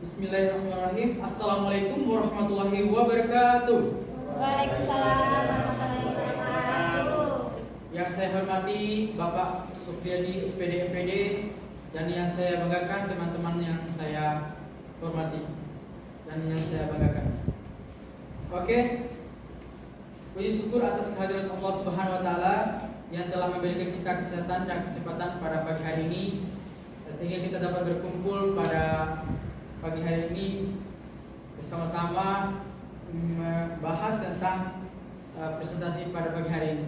Bismillahirrahmanirrahim. Assalamualaikum warahmatullahi wabarakatuh. Waalaikumsalam warahmatullahi wabarakatuh. Yang saya hormati Bapak Supriyadi SPD MPD dan yang saya banggakan teman-teman yang saya hormati dan yang saya banggakan. Oke. Puji syukur atas kehadiran Allah Subhanahu wa taala yang telah memberikan kita kesehatan dan kesempatan pada pagi hari ini sehingga kita dapat berkumpul pada pagi hari ini bersama-sama membahas tentang presentasi pada pagi hari ini.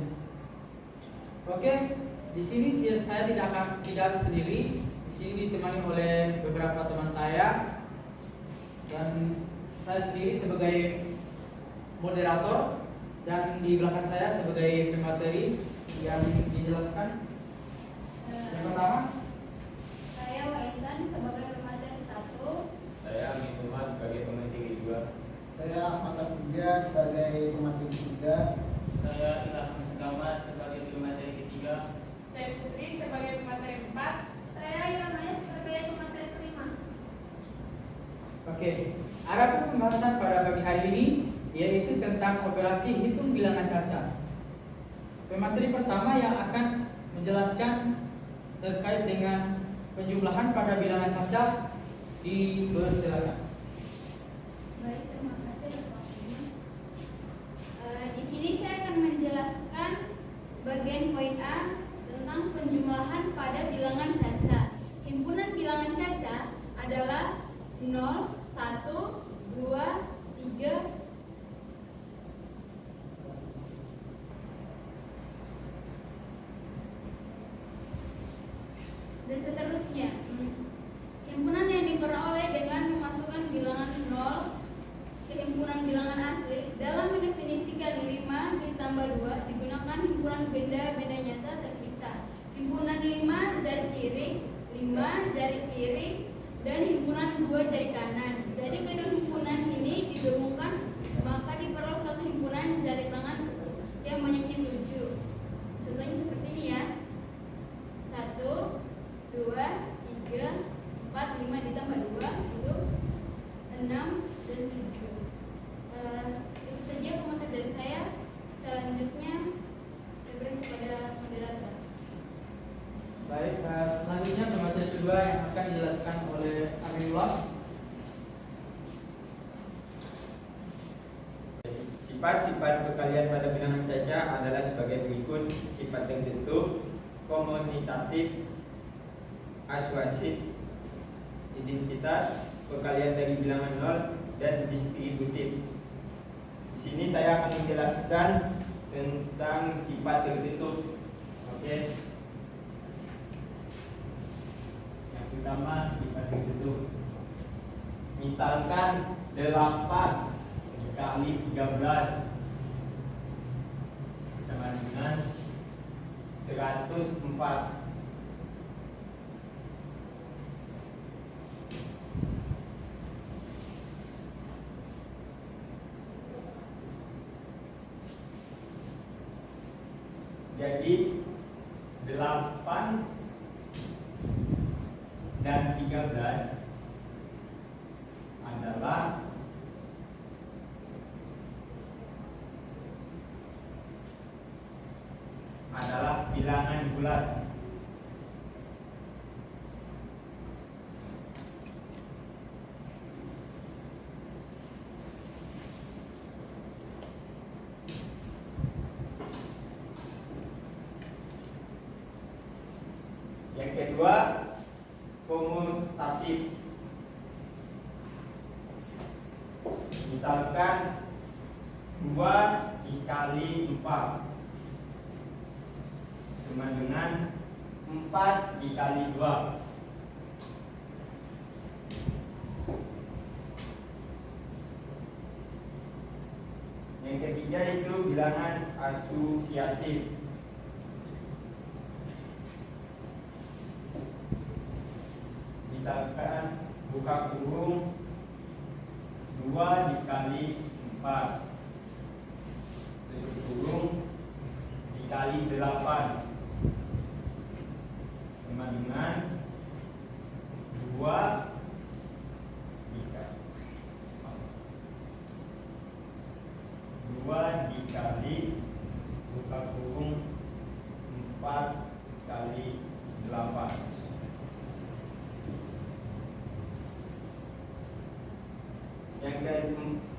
Oke, di sini saya tidak sendiri. Di sini ditemani oleh beberapa teman saya dan saya sendiri sebagai moderator dan di belakang saya sebagai pemateri yang dijelaskan. Yang pertama, Saya Waisan sebagai pemateri 1. Saya Amin Umar sebagai pemateri 2. Saya Ahmad Abdullah sebagai pemateri 3. Saya Ilham Segama sebagai pemateri 3. Saya Putri sebagai pemateri 4. Saya Iramaya sebagai pemateri 5. oke. Arah pembahasan pada pagi hari ini yaitu tentang operasi hitung bilangan cacat. Pemateri pertama yang akan menjelaskan terkait dengan penjumlahan pada bilangan cacat dipersilakan. Baik, terima kasih atas waktunya. Di sini saya akan menjelaskan bagian poin A tentang penjumlahan pada bilangan cacat. Himpunan bilangan cacat adalah 0, 1, 2, 3, dan seterusnya. Himpunan yang diperoleh dengan memasukkan bilangan 0 ke himpunan bilangan asli. Dalam mendefinisikan 5 ditambah 2 digunakan himpunan benda-benda nyata terpisah. Himpunan 5 jari kiri, 5 jari kiri, dan himpunan 2 jari kanan. Jadi kedua himpunan ini digabungkan maka diperoleh suatu himpunan jari tangan yang banyaknya 7. Contohnya seperti ini ya. 1, 2, 3, 4, 5 ditambah 2 itu 6 dan 7. Itu saja komentar dari saya. Selanjutnya saya beri kepada moderator. Baik, selanjutnya pemateri kedua yang akan dijelaskan oleh Aminullah. Sifat-sifat perkalian pada bilangan cacat adalah sebagai berikut: sifat tertentu, komunitatif, asuasif, identitas, perkalian dari bilangan 0, dan distributif. Di sini saya akan menjelaskan tentang sifat tertentu. Oke. Yang pertama, sifat tertentu. Misalkan 8 dikali 13 sama dengan 104. Jadi 8 dan 13 adalah bilangan bulat. Yang kedua, komutatif. Misalkan 2 dikali 4 sama dengan 4 dikali 2. Yang ketiga itu bilangan asosiatif. misalkan buka kurung 2 dikali 4 tutup kurung dikali 8 sama dengan 2 dikali buka kurung 4 kali 8.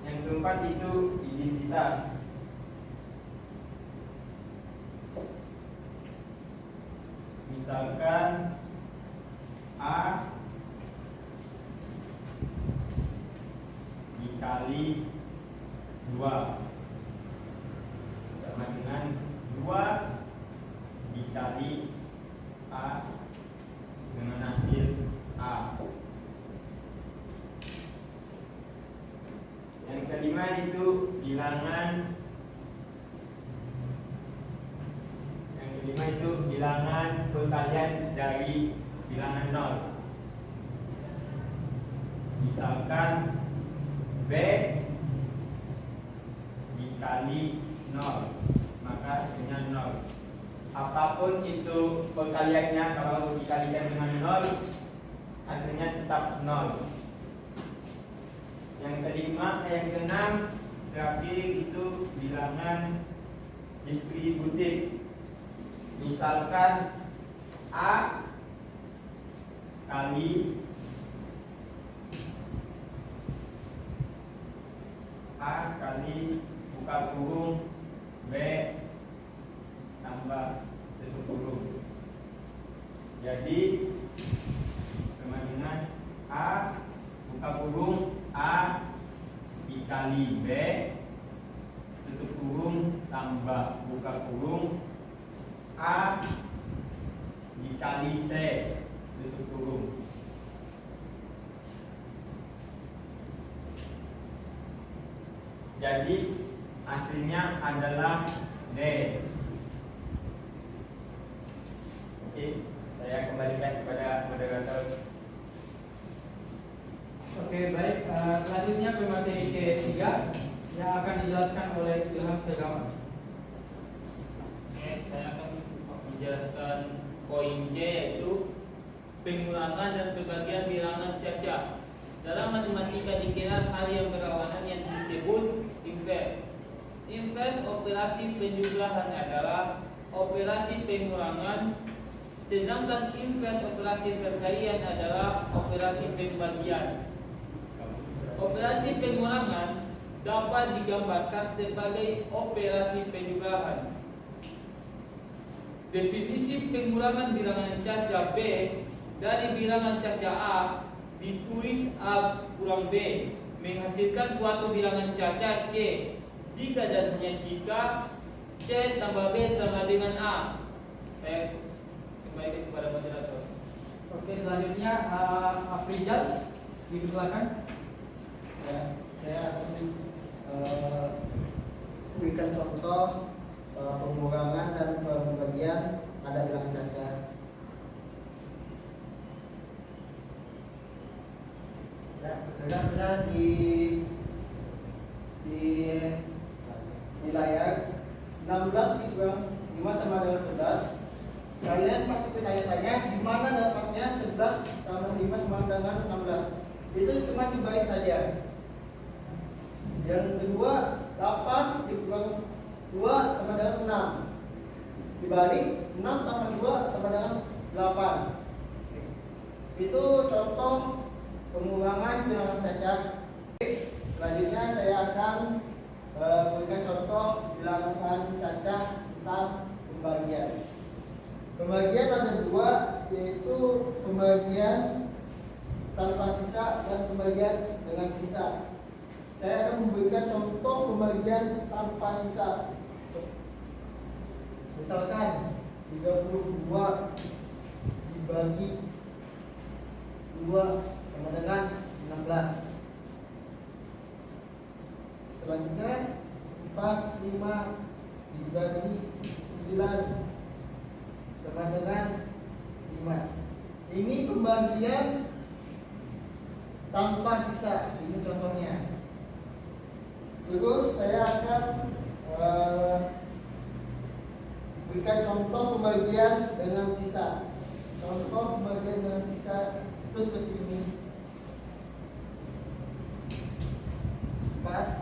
Yang keempat itu identitas. Misalkan A dikali 2 sama dengan 2 dikali A dengan hasil A. Yang kelima itu bilangan. Yang kelima itu bilangan perkalian dari bilangan 0. Misalkan B dikali 0, maka hasilnya 0. Apapun itu perkaliannya, kalau dikalikan dengan 0, hasilnya tetap 0. Yang keenam terakhir itu bilangan distributif. Misalkan A kali buka kurung B tambah tutup kurung. Jadi sama dengan A buka kurung A dikali B tutup kurung tambah buka kurung A dikali C tutup kurung. Jadi hasilnya adalah D. Oke, saya kembalikan kepada moderator. Oke, baik. Selanjutnya pemateri ketiga yang akan dijelaskan oleh Ilham Segama. Oke, saya akan menjelaskan poin C, yaitu pengulangan dan pembagian bilangan cacat. Dalam matematika dikira hal yang berlawanan yang disebut invers. Invers operasi penjumlahan adalah operasi pengulangan, sedangkan invers operasi perkalian adalah operasi pembagian. Operasi pengulangan dapat digambarkan sebagai operasi penjumlahan. Definisi pengulangan bilangan cacat B dari bilangan cacat A ditulis A kurang B menghasilkan suatu bilangan cacat C jika dan hanya jika C tambah B sama dengan A. Saya kembali kepada moderator. Oke, selanjutnya Afrizal, dipersilakan. Ya, saya akan berikan contoh pengurangan dan pembagian pada bilangan cacat. Ya, sudah di layar 16 dikurang 5 sama dengan 11. Kalian pasti bertanya-tanya di mana dapatnya 11 tambah 5 sama dengan 16. Itu cuma dibalik saja. Yang kedua, 8 dikurang 2 sama dengan 6. Dibalik 6 tambah 2 sama dengan 8. Itu contoh pengurangan bilangan cacat. Selanjutnya saya akan berikan contoh bilangan cacat tentang pembagian. Pembagian ada dua, yaitu pembagian tanpa sisa dan pembagian dengan sisa. Saya akan memberikan contoh pembagian tanpa sisa. Misalkan 32 dibagi 2 sama dengan 16. Selanjutnya 45 dibagi 9 sama dengan 5. Ini pembagian tanpa sisa. Ini contohnya. Terus saya akan berikan contoh pembagian dengan sisa. Contoh pembagian dengan sisa itu seperti ini. 4.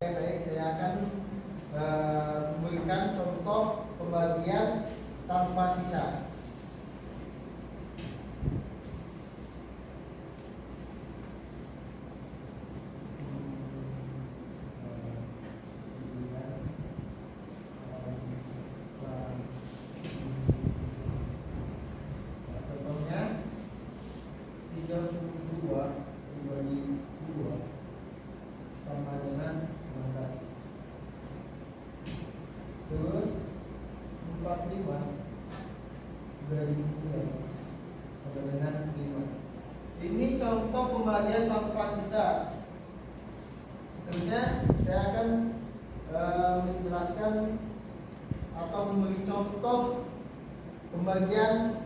Baik, saya akan memberikan contoh pembagian tanpa sisa. Contohnya 32 dibagi 2 sama dengan 16. Terus 45 dari 9 sama dengan 5. Ini contoh pembagian tanpa sisa. Seterusnya saya akan menjelaskan atau memberi contoh pembagian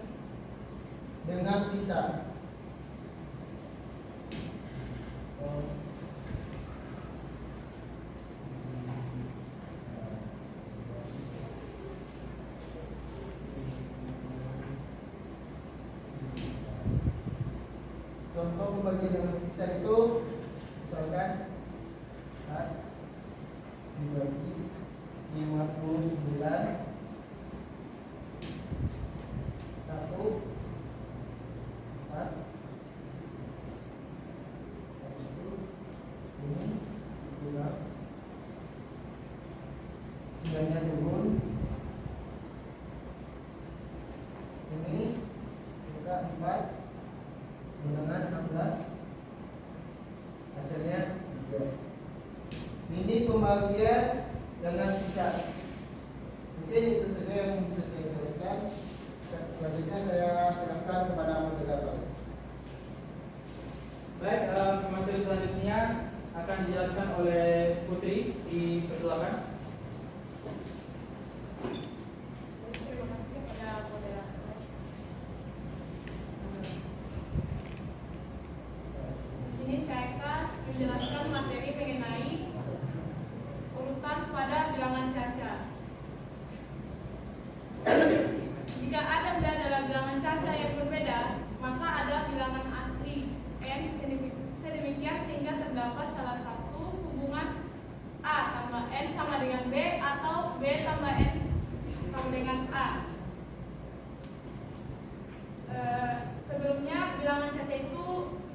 dengan sisa. Contoh pembagian dengan sisa itu misalkan 4 dibagi 59 1 4. Habis itu ini kurang 9-nya turun, ini kita 4 dengan 16, hasilnya 3. Ini pembagian dengan sisa. Mungkin itu saja yang bisa saya jelaskan. Selanjutnya saya silakan kepada moderator. Baik, materi selanjutnya akan dijelaskan oleh Putri. Dipersilakan. Terima kasih kepada moderator. Di sini saya akan menjelaskan materi mengenai urutan pada bilangan caca. Jika A dan B adalah bilangan caca yang berbeda, maka ada bilangan asli n sedemikian sehingga terdapat salah satu hubungan A tambah n sama dengan B atau B tambah n sama dengan A. Sebelumnya bilangan caca itu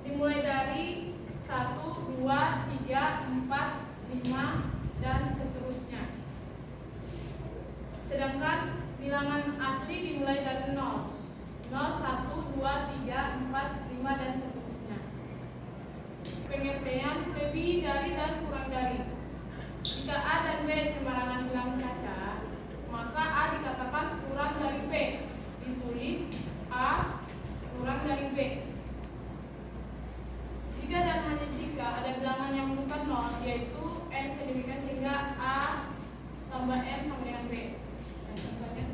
dimulai dari 1, 2, 3, 4, 5, dan seterusnya. Sedangkan bilangan asli dimulai dari 0, 1, 2, 3, 4, 5, dan seterusnya. Pengertian lebih dari dan kurang dari. Jika A dan B sembarangan bilangan caca, maka A dikatakan kurang dari B. Ditulis A kurang dari B. Jika dan hanya jika ada bilangan yang bukan 0, yaitu n sedemikian sehingga A tambah n sama dengan B. Dan contohnya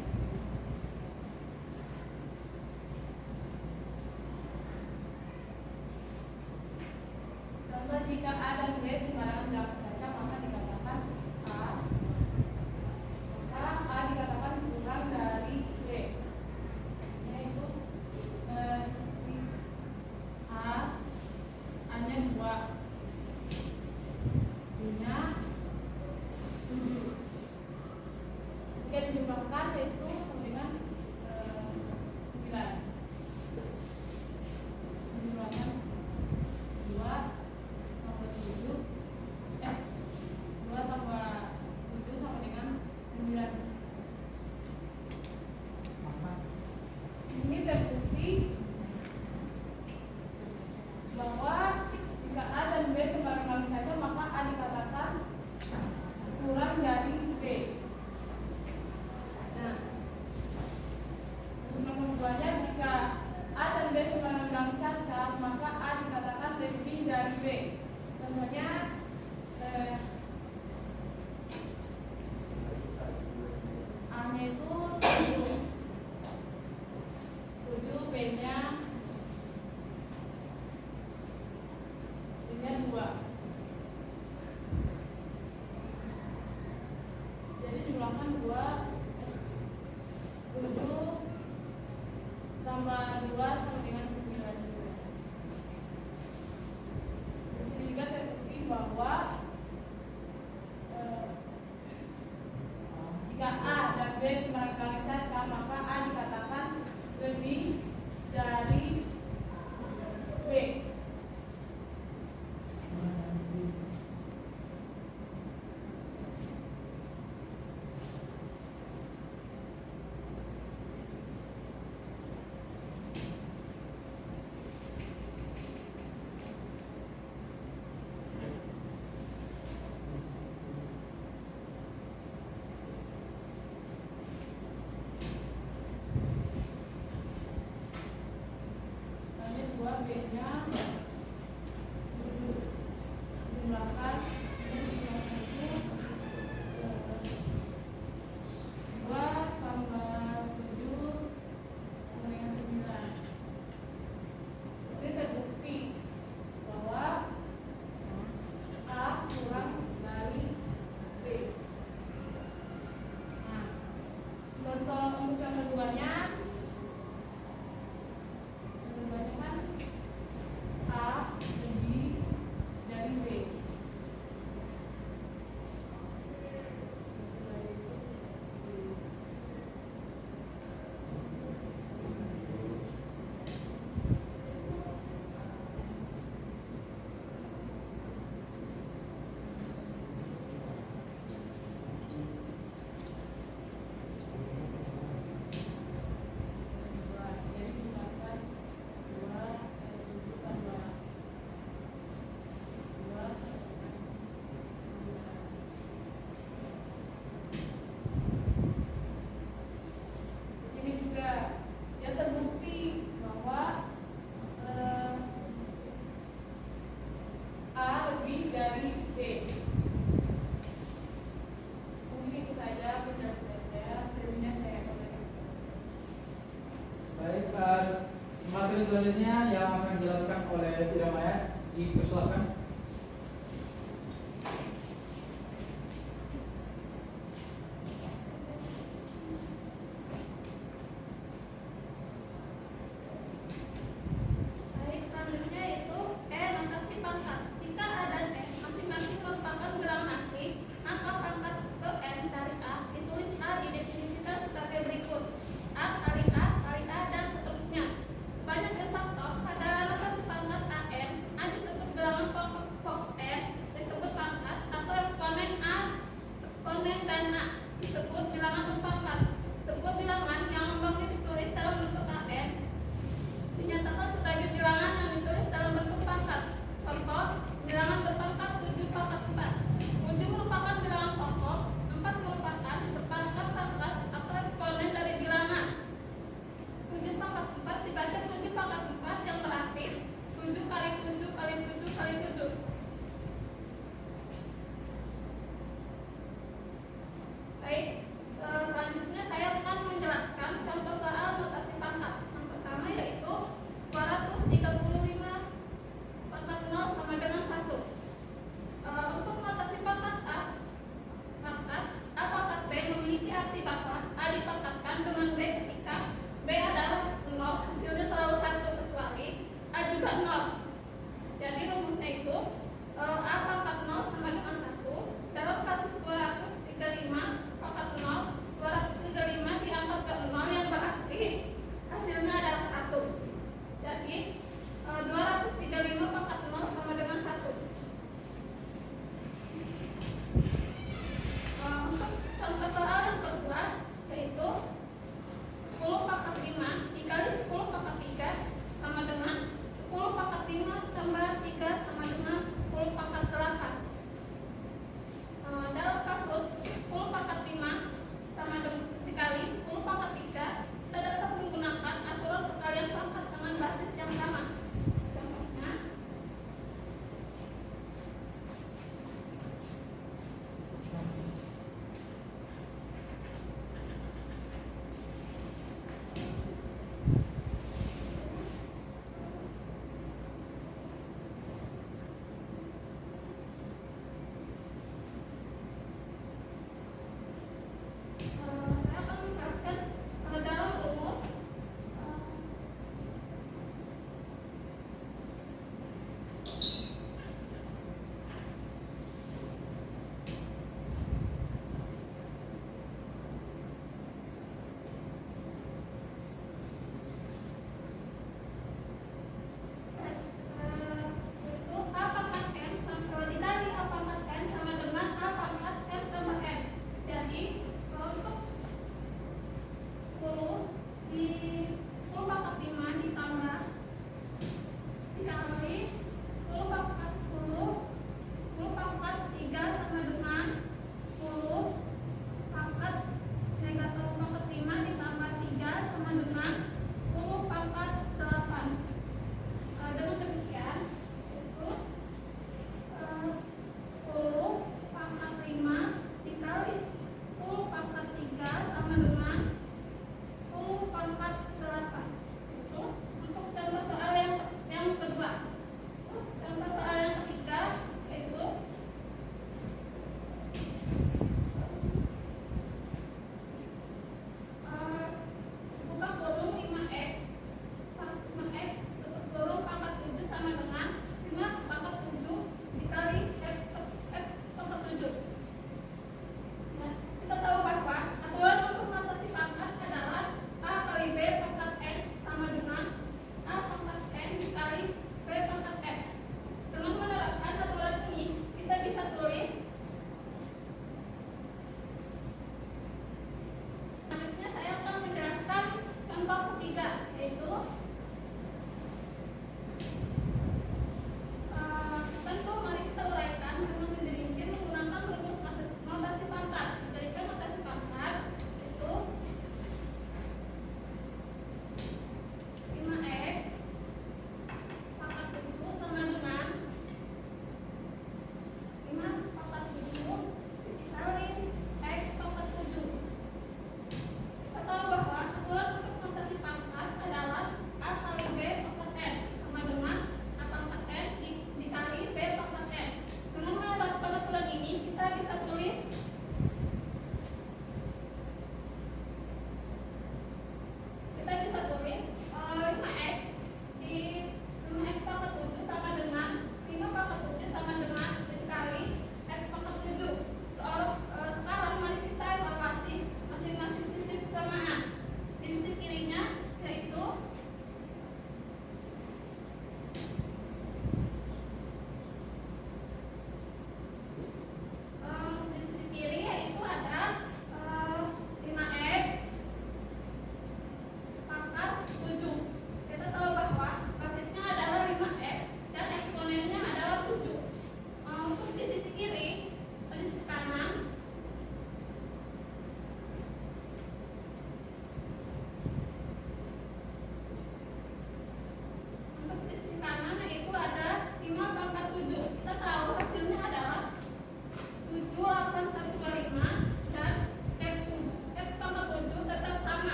contoh jika A dan B sembarangan bilangan caca, maka dikatakan A dikatakan kurang dari B, yaitu A hanya 2, B tambah 2 sama dengan 9 juga. Di sini juga terbukti bahwa jika A dan B semarang bilangan caca, maka A dikatakan lebih dari B. Lanjut 2B-nya jumlahkan menjadi 2 tambah 7 sama dengan 9. Jadi terbukti bahwa A kurang dari B. Nah, contoh untuk yang keduanya kan A lebih dari B. Jadi jumlahkan 2 tambah 2 di sini juga ya terbukti bahwa A lebih dari B. Mungkin itu saja penjelasan saya. Selebihnya saya kembali. Baik, materi selanjutnya yang akan dijelaskan oleh Iramaya, dipersilakan. Baik, selanjutnya itu notasi pangkat. Jika A dan E masing-masing merupakan bilangan asli, maka pangkat ke N dari A ditulis A didefinisikan sebagai berikut: A kali A dan seterusnya. Sebanyak n faktor pada notasi pangkat AN, A disebut bilangan pokok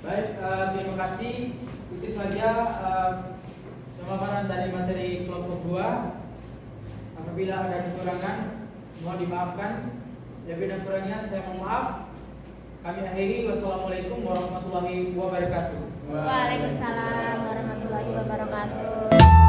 Baik, terima kasih. Itu saja pemaparan dari materi kelompok 2. Apabila ada kekurangan, mohon dimaafkan. Lebih dan kurangnya saya mohon maaf. Kami akhiri. Wassalamualaikum warahmatullahi wabarakatuh. Waalaikumsalam warahmatullahi wabarakatuh.